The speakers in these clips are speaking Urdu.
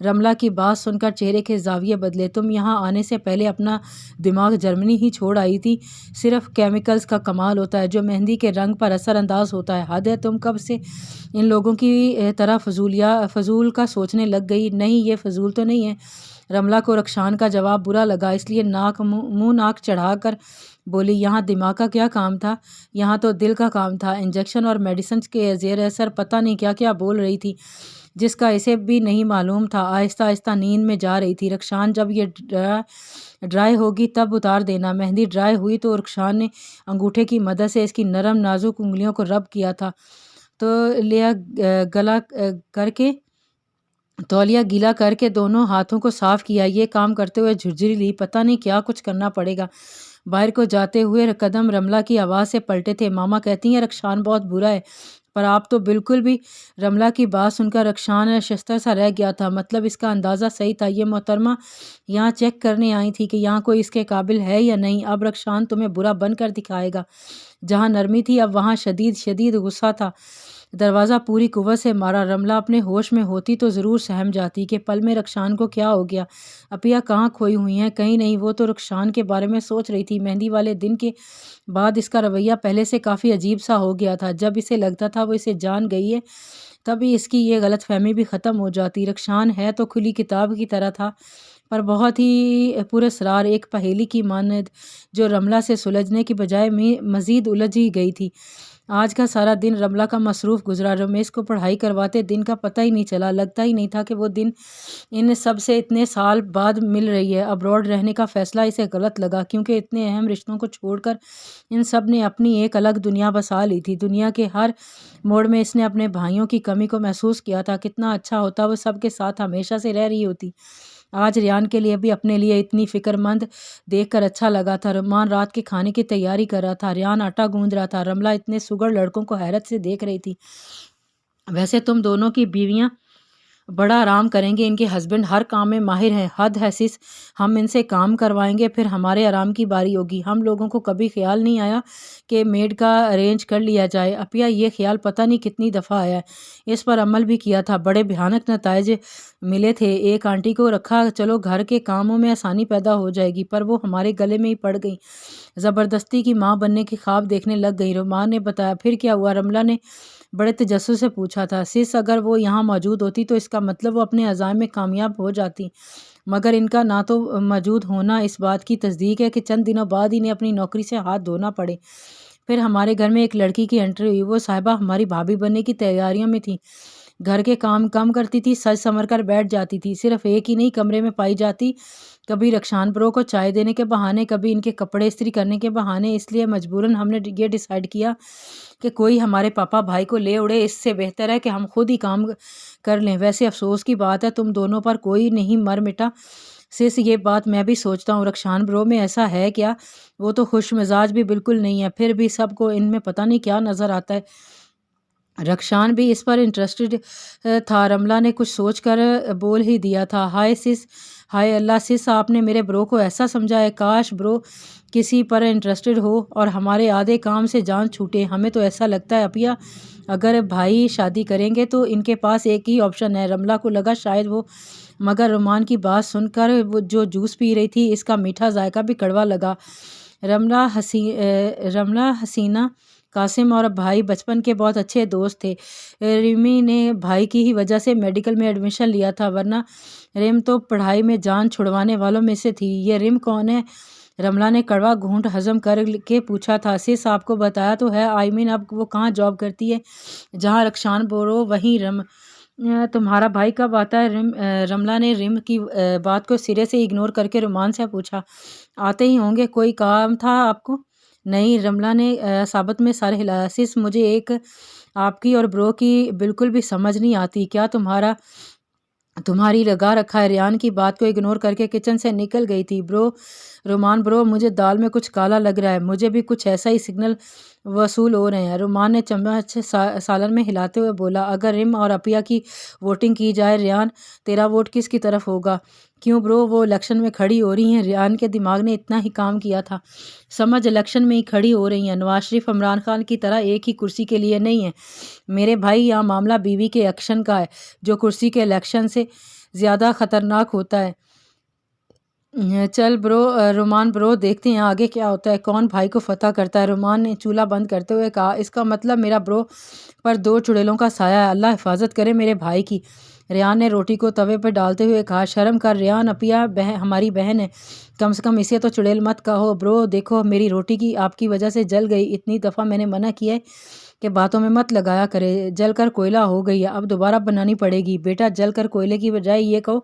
رملہ کی بات سن کر چہرے کے زاویے بدلے۔ تم یہاں آنے سے پہلے اپنا دماغ جرمنی ہی چھوڑ آئی تھی۔ صرف کیمیکلز کا کمال ہوتا ہے جو مہندی کے رنگ پر اثر انداز ہوتا ہے۔ حد ہے، تم کب سے ان لوگوں کی طرح فضول کا سوچنے لگ گئی؟ نہیں، یہ فضول تو نہیں ہے۔ رملہ کو رخشان کا جواب برا لگا، اس لیے منہ ناک چڑھا کر بولی، یہاں دماغ کا کیا کام تھا؟ یہاں تو دل کا کام تھا۔ انجیکشن اور میڈیسنز کے زیر اثر پتہ نہیں کیا کیا بول رہی تھی جس کا اسے بھی نہیں معلوم تھا۔ آہستہ آہستہ نیند میں جا رہی تھی۔ رخشان، جب یہ ڈرائی ہوگی تب اتار دینا۔ مہندی ڈرائی ہوئی تو رخشان نے انگوٹھے کی مدد سے اس کی نرم نازک انگلیوں کو رب کیا تھا، تولیہ گیلا کر کے دونوں ہاتھوں کو صاف کیا۔ یہ کام کرتے ہوئے جھرجھری لی، پتہ نہیں کیا کچھ کرنا پڑے گا۔ باہر کو جاتے ہوئے قدم رملہ کی آواز سے پلٹے تھے۔ ماما کہتی ہیں رخشان بہت برا ہے، پر آپ تو بالکل بھی۔ رملہ کی بات سن کر رخشان شستر سا رہ گیا تھا۔ مطلب اس کا اندازہ صحیح تھا، یہ محترمہ یہاں چیک کرنے آئی تھی کہ یہاں کوئی اس کے قابل ہے یا نہیں۔ اب رخشان تمہیں برا بن کر دکھائے گا۔ جہاں نرمی تھی اب وہاں شدید غصہ تھا۔ دروازہ پوری قوت سے مارا۔ رملہ اپنے ہوش میں ہوتی تو ضرور سہم جاتی کہ پل میں رخشان کو کیا ہو گیا۔ اپیا کہاں کھوئی ہوئی ہیں؟ کہیں نہیں۔ وہ تو رخشان کے بارے میں سوچ رہی تھی۔ مہندی والے دن کے بعد اس کا رویہ پہلے سے کافی عجیب سا ہو گیا تھا۔ جب اسے لگتا تھا وہ اسے جان گئی ہے تبھی اس کی یہ غلط فہمی بھی ختم ہو جاتی۔ رخشان ہے تو کھلی کتاب کی طرح تھا، پر بہت ہی پراسرار، ایک پہیلی کی مانند جو رملہ سے سلجھنے کی بجائے مزید الجھ ہی گئی تھی۔ آج کا سارا دن رملہ کا مصروف گزرا۔ رمیش کو پڑھائی کرواتے دن کا پتہ ہی نہیں چلا۔ لگتا ہی نہیں تھا کہ وہ دن ان سب سے اتنے سال بعد مل رہی ہے۔ ابروڈ رہنے کا فیصلہ اسے غلط لگا کیونکہ اتنے اہم رشتوں کو چھوڑ کر ان سب نے اپنی ایک الگ دنیا بسا لی تھی۔ دنیا کے ہر موڑ میں اس نے اپنے بھائیوں کی کمی کو محسوس کیا تھا۔ کتنا اچھا ہوتا وہ سب کے ساتھ ہمیشہ سے رہ رہی ہوتی۔ آج ریان کے لیے بھی اپنے لیے اتنی فکر مند دیکھ کر اچھا لگا تھا۔ رمان رات کے کھانے کی تیاری کر رہا تھا، ریان آٹا گوندھ رہا تھا۔ رملہ اتنے سگڑ لڑکوں کو حیرت سے دیکھ رہی تھی۔ ویسے تم دونوں کی بیویاں بڑا آرام کریں گے، ان کے ہسبینڈ ہر کام میں ماہر ہیں۔ حد ہے سس، ہم ان سے کام کروائیں گے پھر ہمارے آرام کی باری ہوگی۔ ہم لوگوں کو کبھی خیال نہیں آیا کہ میڈ کا ارینج کر لیا جائے۔ اپیا یہ خیال پتہ نہیں کتنی دفعہ آیا ہے، اس پر عمل بھی کیا تھا، بڑے بھیانک نتائج ملے تھے۔ ایک آنٹی کو رکھا، چلو گھر کے کاموں میں آسانی پیدا ہو جائے گی، پر وہ ہمارے گلے میں ہی پڑ گئی، زبردستی کی ماں بننے کے خواب دیکھنے لگ گئی۔ رومان نے بتایا۔ پھر کیا ہوا؟ رملہ نے بڑے تجسس سے پوچھا تھا۔ سس، اگر وہ یہاں موجود ہوتی تو اس کا مطلب وہ اپنے عزائم میں کامیاب ہو جاتی، مگر ان کا نہ تو موجود ہونا اس بات کی تصدیق ہے کہ چند دنوں بعد انہیں اپنی نوکری سے ہاتھ دھونا پڑے۔ پھر ہمارے گھر میں ایک لڑکی کی انٹری ہوئی، وہ صاحبہ ہماری بھابھی بننے کی تیاریوں میں تھی، گھر کے کام کم کرتی تھی، سج سنور کر بیٹھ جاتی تھی، صرف ایک ہی نہیں کمرے میں پائی جاتی، کبھی رخشان برو کو چائے دینے کے بہانے، کبھی ان کے کپڑے استری کرنے کے بہانے۔ اس لیے مجبوراً ہم نے یہ ڈیسائیڈ کیا کہ کوئی ہمارے پاپا بھائی کو لے اڑے، اس سے بہتر ہے کہ ہم خود ہی کام کر لیں۔ ویسے افسوس کی بات ہے تم دونوں پر کوئی نہیں مر مٹا۔ سس، یہ بات میں بھی سوچتا ہوں، رخشان برو میں ایسا ہے کیا؟ وہ تو خوش مزاج بھی بالکل نہیں ہے، پھر بھی سب کو ان میں پتہ نہیں کیا نظر آتا ہے۔ رخشان بھی اس پر انٹرسٹڈ تھا۔ رملہ نے کچھ سوچ کر بول ہی دیا تھا، ہائے سس، ہائے اللہ سس، آپ نے میرے برو کو ایسا سمجھا ہے، کاش برو کسی پر انٹرسٹڈ ہو اور ہمارے آدھے کام سے جان چھوٹے۔ ہمیں تو ایسا لگتا ہے اپیا اگر بھائی شادی کریں گے تو ان کے پاس ایک ہی آپشن ہے۔ رملہ کو لگا شاید وہ، مگر رومان کی بات سن کر وہ جو جوس پی رہی تھی اس کا میٹھا ذائقہ بھی کڑوا لگا۔ رملہ حسینہ قاسم اور بھائی بچپن کے بہت اچھے دوست تھے۔ ریمی نے بھائی کی ہی وجہ سے میڈیکل میں ایڈمیشن لیا تھا، ورنہ ریم تو پڑھائی میں جان چھڑوانے والوں میں سے تھی۔ یہ ریم کون ہے؟ رملہ نے کڑوا گھونٹ ہضم کر کے پوچھا تھا۔ سس، آپ کو بتایا تو ہے، اب وہ کہاں جاب کرتی ہے؟ جہاں رخشان برو وہیں تمہارا بھائی کب آتا ہے؟ رملہ نے ریم کی بات کو سرے سے اگنور کر کے رومان سے پوچھا۔ آتے ہی ہوں گے، کوئی کام تھا آپ کو؟ نہیں، رملہ نے ثابت میں سر ہلایا۔ سس، مجھے ایک آپ کی اور برو کی بالکل بھی سمجھ نہیں آتی، کیا تمہاری لگا رکھا ہے؟ ریان کی بات کو اگنور کر کے کچن سے نکل گئی تھی۔ رومان برو، مجھے دال میں کچھ کالا لگ رہا ہے، مجھے بھی کچھ ایسا ہی سگنل وصول ہو رہے ہیں۔ رومان نے چمچ سالن میں ہلاتے ہوئے بولا، اگر ریم اور اپیا کی ووٹنگ کی جائے، ریان تیرا ووٹ کس کی طرف ہوگا؟ کیوں برو، وہ الیکشن میں کھڑی ہو رہی ہیں؟ ریان کے دماغ نے اتنا ہی کام کیا تھا، سمجھ الیکشن میں ہی کھڑی ہو رہی ہیں۔ نواز شریف عمران خان کی طرح ایک ہی کرسی کے لیے نہیں ہے میرے بھائی، یہاں معاملہ بیوی کے ایکشن کا ہے۔ جو کرسی کے الیکشن سے زیادہ خطرناک ہوتا ہے۔ چل برو رومان برو، دیکھتے ہیں آگے کیا ہوتا ہے، کون بھائی کو فتح کرتا ہے۔ رومان نے چولہا بند کرتے ہوئے کہا، اس کا مطلب میرا برو پر 2 چڑیلوں کا سایہ ہے، اللہ حفاظت کرے میرے بھائی کی۔ ریان نے روٹی کو توے پہ ڈالتے ہوئے کہا، شرم کر ریان، اپیا ہماری بہن ہے، کم سے کم اسے تو چڑیل مت کہو۔ برو دیکھو میری روٹی کی آپ کی وجہ سے جل گئی، اتنی دفعہ میں نے منع کیا ہے کہ باتوں میں مت لگایا کرے، جل کر کوئلہ ہو گئی ہے، اب دوبارہ بنانی پڑے گی۔ بیٹا جل کر کوئلے کی بجائے یہ کہو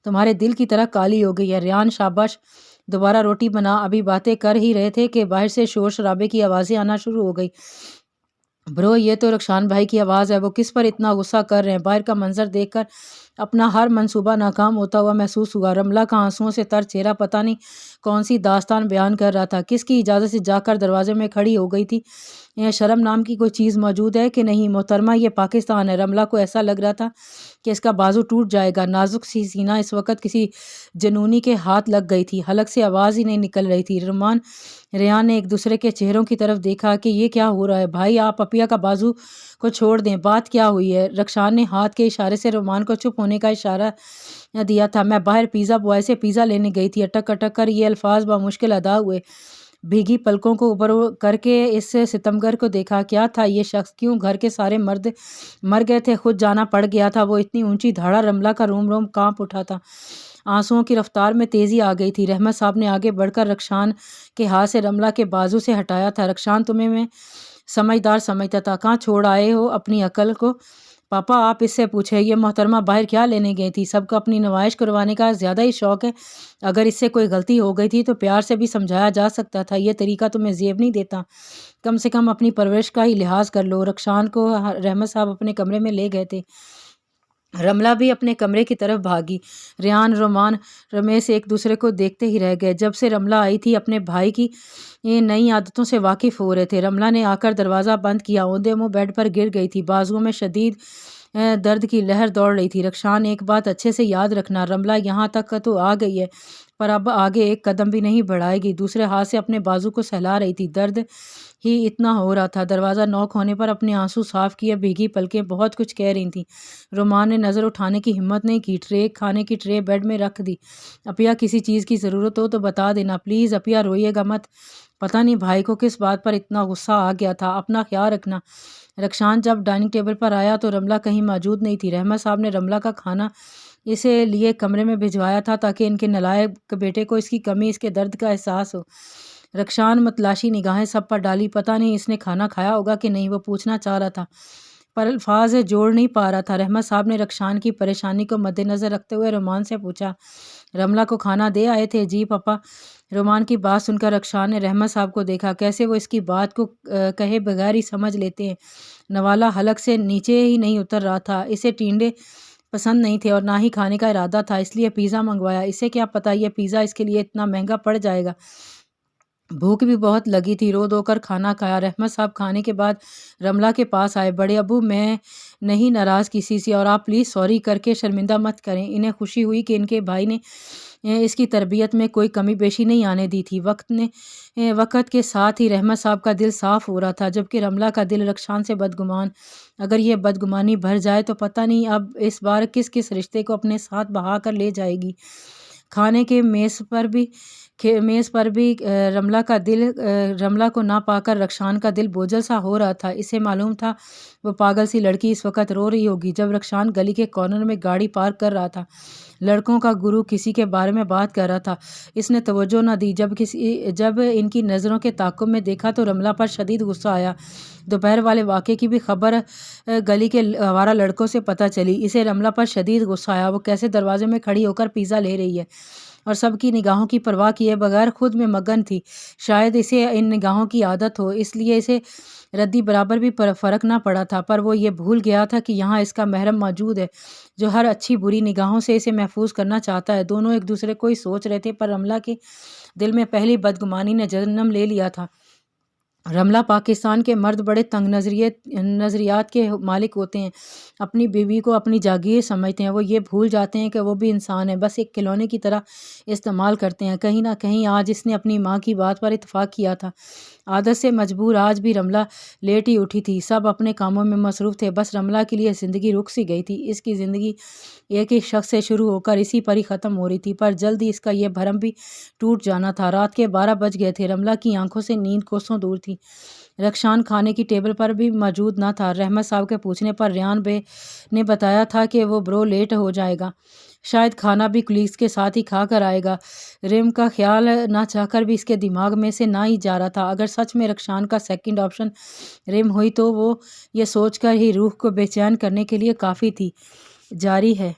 تمہارے دل کی طرح کالی ہو گئی ہے۔ ریان شاباش، دوبارہ روٹی بنا۔ ابھی باتیں کر ہی رہے تھے کہ باہر سے شور شرابے کی آوازیں آنا شروع ہو گئی۔ برو یہ تو رخشان بھائی کی آواز ہے، وہ کس پر اتنا غصہ کر رہے ہیں؟ باہر کا منظر دیکھ کر اپنا ہر منصوبہ ناکام ہوتا ہوا محسوس ہوا۔ رملہ کا آنسوؤں سے تر چہرہ پتہ نہیں کون سی داستان بیان کر رہا تھا، کس کی اجازت سے جا کر دروازے میں کھڑی ہو گئی تھی۔ یہ شرم نام کی کوئی چیز موجود ہے کہ نہیں؟ محترمہ یہ پاکستان ہے۔ رملہ کو ایسا لگ رہا تھا کہ اس کا بازو ٹوٹ جائے گا، نازک سی سینہ اس وقت کسی جنونی کے ہاتھ لگ گئی تھی، حلق سے آواز ہی نہیں نکل رہی تھی۔ ریان نے ایک دوسرے کے چہروں کی طرف دیکھا کہ یہ کیا ہو رہا ہے؟ بھائی آپ اپیا کا بازو کو چھوڑ دیں، بات کیا ہوئی ہے؟ رخشان نے ہاتھ کے اشارے سے رومان کو چپ ہونے کا اشارہ دیا تھا۔ میں باہر پیزا بوائے سے پیزا لینے گئی تھی، اٹک اٹک کر یہ الفاظ بمشکل ادا ہوئے۔ بھیگی پلکوں کو اوپر کر کے اس ستمگر کو دیکھا، کیا تھا یہ شخص؟ کیوں گھر کے سارے مرد مر گئے تھے، خود جانا پڑ گیا تھا؟ وہ اتنی اونچی دھاڑا، رملہ کا روم روم کانپ اٹھا تھا، آنسوؤں کی رفتار میں تیزی آ گئی تھی۔ رحمت صاحب نے آگے بڑھ کر رخشان کے ہاتھ سے رملہ کے بازو سے ہٹایا تھا۔ رخشان تمہیں میں سمجھدار سمجھتا تھا، کہاں چھوڑ آئے ہو اپنی عقل کو؟ پاپا آپ اس سے پوچھیں، یہ محترمہ باہر کیا لینے گئی تھی؟ سب کو اپنی نمائش کروانے کا زیادہ ہی شوق ہے، اگر اس سے کوئی غلطی ہو گئی تھی تو پیار سے بھی سمجھایا جا سکتا تھا، یہ طریقہ تمہیں زیب نہیں دیتا؟ کم سے کم اپنی پرورش کا ہی لحاظ کر لو۔ رخشان کو رحمت صاحب اپنے کمرے میں لے گئے تھے، رملہ بھی اپنے کمرے کی طرف بھاگی۔ ریان رومان رمیش ایک دوسرے کو دیکھتے ہی رہ گئے۔ جب سے رملہ آئی تھی اپنے بھائی کی نئی عادتوں سے واقف ہو رہے تھے۔ رملہ نے آ کر دروازہ بند کیا، اوندے منہ بیڈ پر گر گئی تھی، بازوؤں میں شدید درد کی لہر دوڑ رہی تھی۔ رخشان ایک بات اچھے سے یاد رکھنا، رملہ یہاں تک تو آ گئی ہے پر اب آگے ایک قدم بھی نہیں بڑھائے گی۔ دوسرے ہاتھ سے اپنے بازو کو سہلا رہی تھی، درد ہی اتنا ہو رہا تھا۔ دروازہ نوک ہونے پر اپنے آنسو صاف کیے، بھیگی پلکیں بہت کچھ کہہ رہی تھیں۔ رومان نے نظر اٹھانے کی ہمت نہیں کی، کھانے کی ٹرے بیڈ میں رکھ دی۔ اپیا کسی چیز کی ضرورت ہو تو بتا دینا پلیز، اپیا روئیے گا مت۔ پتہ نہیں بھائی کو کس بات پر اتنا غصہ آ گیا تھا، اپنا خیال رکھنا۔ رخشان جب ڈائننگ ٹیبل پر آیا تو رملہ کہیں موجود نہیں تھی۔ رحمت صاحب نے رملہ کا کھانا اسے لیے کمرے میں بھجوایا تھا تاکہ ان کے نالائق بیٹے کو اس کی کمی، اس کے درد کا احساس ہو۔ رخشان متلاشی نگاہیں سب پر ڈالی، پتہ نہیں اس نے کھانا کھایا ہوگا کہ نہیں، وہ پوچھنا چاہ رہا تھا پر الفاظ جوڑ نہیں پا رہا تھا۔ رحمت صاحب نے رخشان کی پریشانی کو مد نظر رکھتے ہوئے رومان سے پوچھا، رملہ کو کھانا دے آئے تھے؟ جی پاپا۔ رومان کی بات سن کر رخشان نے رحمت صاحب کو دیکھا، کیسے وہ اس کی بات کو کہے بغیر ہی سمجھ لیتے ہیں۔ نوالا حلق سے نیچے ہی نہیں اتر رہا تھا، اسے ٹینڈے پسند نہیں تھے اور نہ ہی کھانے کا ارادہ تھا، اس لیے پیزا منگوایا۔ اسے کیا پتہ یہ پیزا اس کے لیے اتنا مہنگا پڑ جائے گا، بھوک بھی بہت لگی تھی۔ رو دھو کر کھانا کھایا۔ رحمت صاحب کھانے کے بعد رملہ کے پاس آئے، بڑے ابو میں نہیں ناراض کسی سے، اور آپ پلیز سوری کر کے شرمندہ مت کریں۔ انہیں خوشی ہوئی کہ ان کے بھائی نے اس کی تربیت میں کوئی کمی بیشی نہیں آنے دی تھی۔ وقت کے ساتھ ہی رحمت صاحب کا دل صاف ہو رہا تھا، جبکہ رملہ کا دل رخشان سے بدگمان۔ اگر یہ بدگمانی بھر جائے تو پتہ نہیں اب اس بار کس کس رشتے کو اپنے ساتھ بہا کر لے جائے گی۔ کھانے کے میز پر بھی رملہ کو نہ پا کر رخشان کا دل بوجھل سا ہو رہا تھا۔ اسے معلوم تھا وہ پاگل سی لڑکی اس وقت رو رہی ہوگی۔ جب رخشان گلی کے کارنر میں گاڑی پارک کر رہا تھا، لڑکوں کا گرو کسی کے بارے میں بات کر رہا تھا، اس نے توجہ نہ دی۔ جب ان کی نظروں کے تعاقب میں دیکھا تو رملہ پر شدید غصہ آیا۔ دوپہر والے واقعے کی بھی خبر گلی کے آوارہ لڑکوں سے پتہ چلی، اسے رملہ پر شدید غصہ آیا۔ وہ کیسے دروازے میں کھڑی ہو کر پیزا لے رہی ہے اور سب کی نگاہوں کی پرواہ کیے بغیر خود میں مگن تھی۔ شاید اسے ان نگاہوں کی عادت ہو، اس لیے اسے ردی برابر بھی فرق نہ پڑا تھا، پر وہ یہ بھول گیا تھا کہ یہاں اس کا محرم موجود ہے جو ہر اچھی بری نگاہوں سے اسے محفوظ کرنا چاہتا ہے۔ دونوں ایک دوسرے کو ہی سوچ رہے تھے، پر رملہ کے دل میں پہلی بدگمانی نے جنم لے لیا تھا۔ رملہ پاکستان کے مرد بڑے تنگ نظریات کے مالک ہوتے ہیں، اپنی بیوی کو اپنی جاگیر سمجھتے ہیں، وہ یہ بھول جاتے ہیں کہ وہ بھی انسان ہے، بس ایک کھلونے کی طرح استعمال کرتے ہیں۔ کہیں نہ کہیں آج اس نے اپنی ماں کی بات پر اتفاق کیا تھا۔ عادت سے مجبور آج بھی رملہ لیٹ ہی اٹھی تھی، سب اپنے کاموں میں مصروف تھے، بس رملہ کے لیے زندگی رک سی گئی تھی۔ اس کی زندگی ایک ہی شخص سے شروع ہو کر اسی پر ہی ختم ہو رہی تھی، پر جلد ہی اس کا یہ بھرم بھی ٹوٹ جانا تھا۔ رات کے 12 بج گئے تھے، رملہ کی آنکھوں سے نیند کوسوں دور تھی۔ رخشان کھانے کی ٹیبل پر بھی موجود نہ تھا۔ رحمت صاحب کے پوچھنے پر ریان بے نے بتایا تھا کہ وہ برو لیٹ ہو جائے گا، شاید کھانا بھی کولیگز کے ساتھ ہی کھا کر آئے گا۔ ریم کا خیال نہ چاہ کر بھی اس کے دماغ میں سے نہ ہی جا رہا تھا، اگر سچ میں رخشان کا سیکنڈ آپشن ریم ہوئی تو وہ یہ سوچ کر ہی روح کو بے چین کرنے کے لیے کافی تھی۔ جاری ہے۔